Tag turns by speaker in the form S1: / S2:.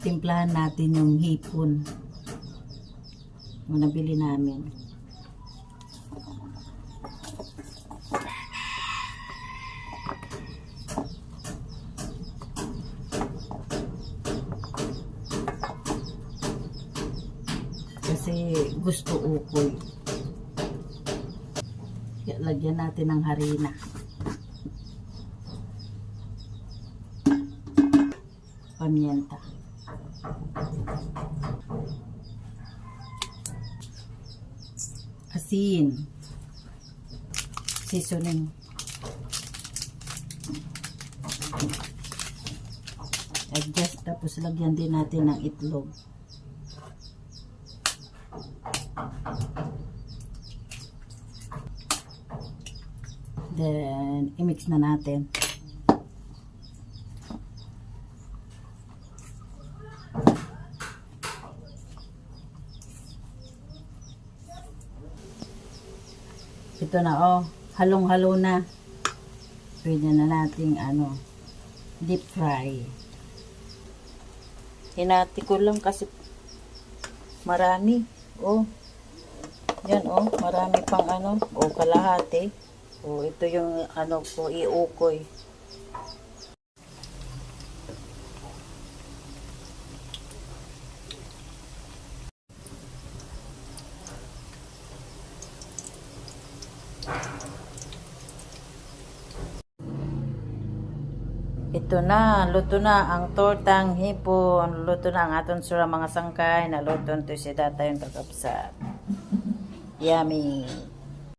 S1: Timplahan natin yung hipon na nabili namin. Kasi gusto ukoy. Kaya lagyan natin ng harina. Pamienta. Asin. Seasoning. Adjust, tapos lagyan din natin ng itlog. Then, i-mix na natin. Ito na, oh. Halong-halo na. Pwede na nating, deep fry. Hinati ko lang kasi marami. Oh. Yan, oh. Marami pang, kalahati. Oh, ito yung ko iukoy. Ito na, luto na ang tortang hipon. Luto na ang aton sura mga sangkay. Naluto to si data yung kakapsat. Yummy.